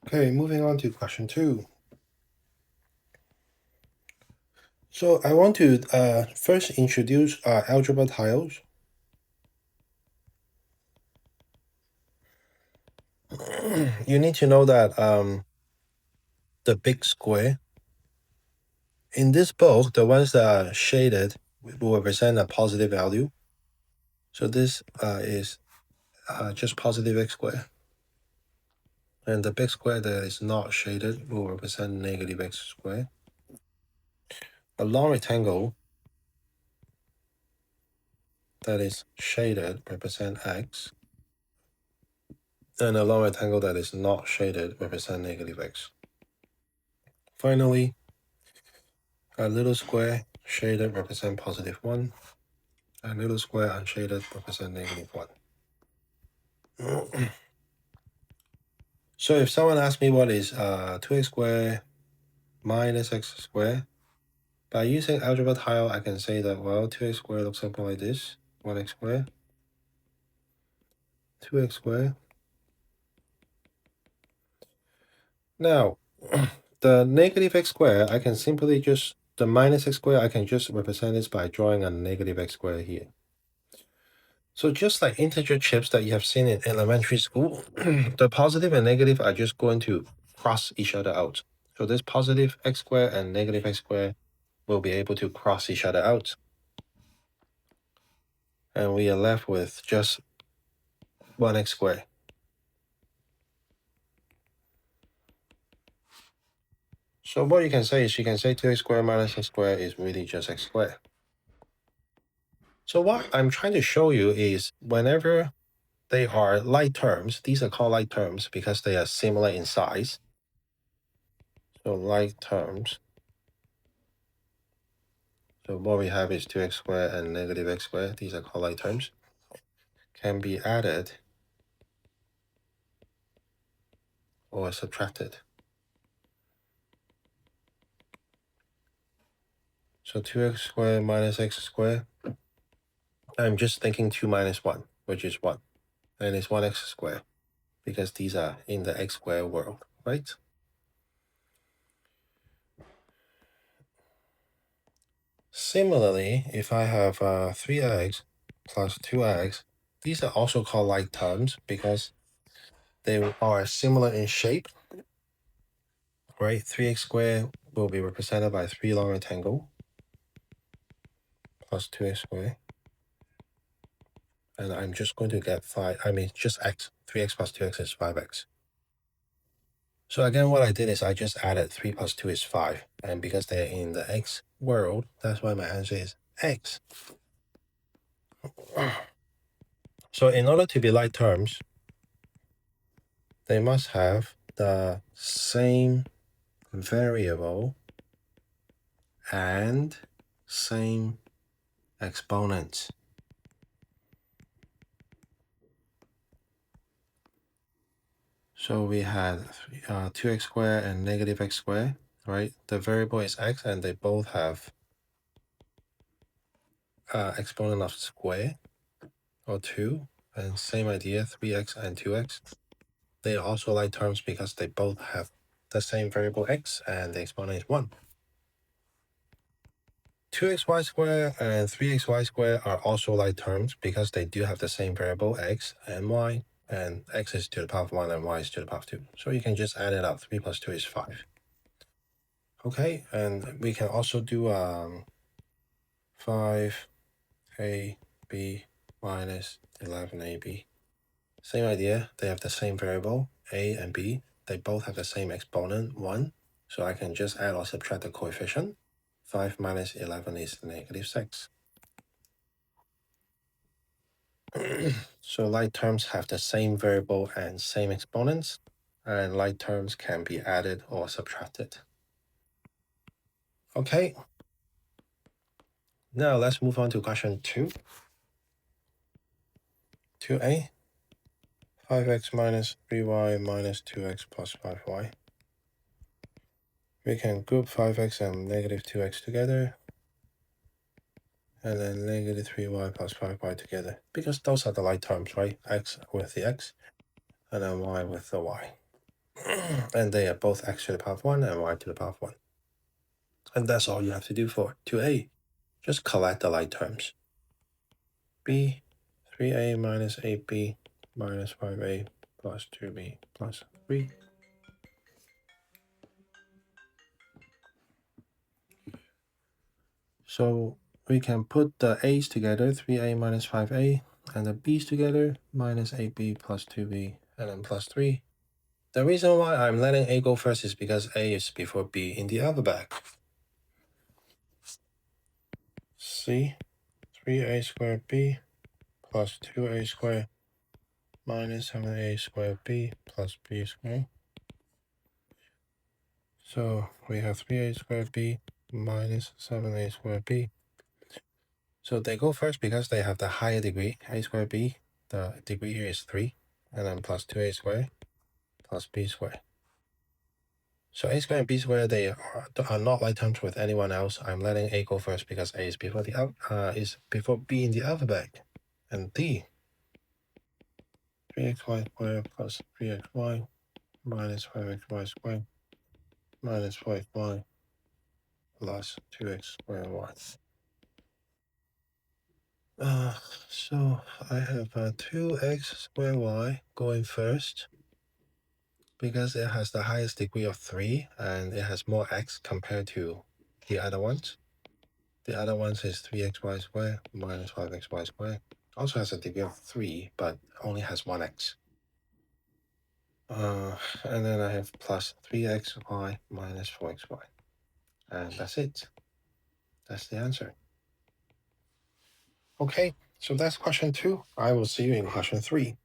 Okay, moving on to question 2. So I want to first introduce algebra tiles. You need to know that the big square, in this book, the ones that are shaded will represent a positive value. So this is just positive x squared. And the big square that is not shaded will represent negative x squared. A long rectangle that is shaded represent x. And a long rectangle that is not shaded represent negative x. Finally, a little square shaded represent positive 1. A little square unshaded represent negative 1. So if someone asks me what is 2x squared minus x squared, by using algebra tile, I can say that, well, 2x squared looks something like this. 1x squared, 2x squared. Now, the negative x squared, I can simply just, the minus x squared, I can just represent this by drawing a negative x squared here. So just like integer chips that you have seen in elementary school, the positive and negative are just going to cross each other out. So this positive x squared and negative x squared will be able to cross each other out. And we are left with just 1x squared. So what you can say is you can say 2x squared minus x squared is really just x squared. So what I'm trying to show you is whenever they are like terms, these are called like terms because they are similar in size. So like terms. So what we have is 2x squared and negative x squared. These are called like terms. Can be added or subtracted. So 2x squared minus x squared. I'm just thinking 2 minus 1, which is 1. And it's 1x squared because these are in the x squared world, right? Similarly, if I have 3x plus 2x, these are also called like terms because they are similar in shape, right? 3x squared will be represented by 3 long rectangle plus 2x squared. And I'm just going to get 5, just x. 3x plus 2x is 5x. So again, what I did is I just added 3 plus 2 is 5. And because they're in the x world, that's why my answer is x. So in order to be like terms, they must have the same variable and same exponents. So we had 2x squared and negative x squared, right? The variable is x and they both have exponent of square or 2. And same idea, 3x and 2x. They are also like terms because they both have the same variable x and the exponent is 1. 2xy squared and 3xy squared are also like terms because they do have the same variable x and y, and x is to the power of 1 and y is to the power of 2. So you can just add it up. 3 plus 2 is 5. Okay, and we can also do 5ab minus 11ab. Same idea, they have the same variable, a and b. They both have the same exponent, 1. So I can just add or subtract the coefficient. 5 minus 11 is negative 6. So like terms have the same variable and same exponents, and like terms can be added or subtracted. Okay. Now let's move on to question 2. 2a. 5x minus 3y minus 2x plus 5y. We can group 5x and negative 2x together, and then negative 3y plus 5y together, because those are the like terms, right? X with the x, and then y with the y. And they are both x to the power of 1 and y to the power of 1. And that's all you have to do for 2a. Just collect the like terms. b, 3a minus 8b minus 5a plus 2b plus 3. So we can put the a's together, 3a minus 5a, and the b's together, minus 8b plus 2b, and then plus 3. The reason why I'm letting a go first is because a is before b in the alphabet. C, 3a squared b plus 2a squared minus 7a squared b plus b squared. So we have 3a squared b minus 7a squared b. So they go first because they have the higher degree, a squared b. The degree here is 3, and then plus 2a squared plus b squared. So a squared and b squared, they are not like terms with anyone else. I'm letting a go first because a is before b in the alphabet. And d, 3xy squared plus 3xy minus 5xy squared minus 4xy plus 2x squared y. So I have 2x squared y going first because it has the highest degree of 3 and it has more x compared to the other ones. The other ones is 3xy squared minus 5xy squared. Also has a degree of 3, but only has 1x. And then I have plus 3xy minus 4xy. And that's it. That's the answer. Okay, so that's question 2. I will see you in question 3.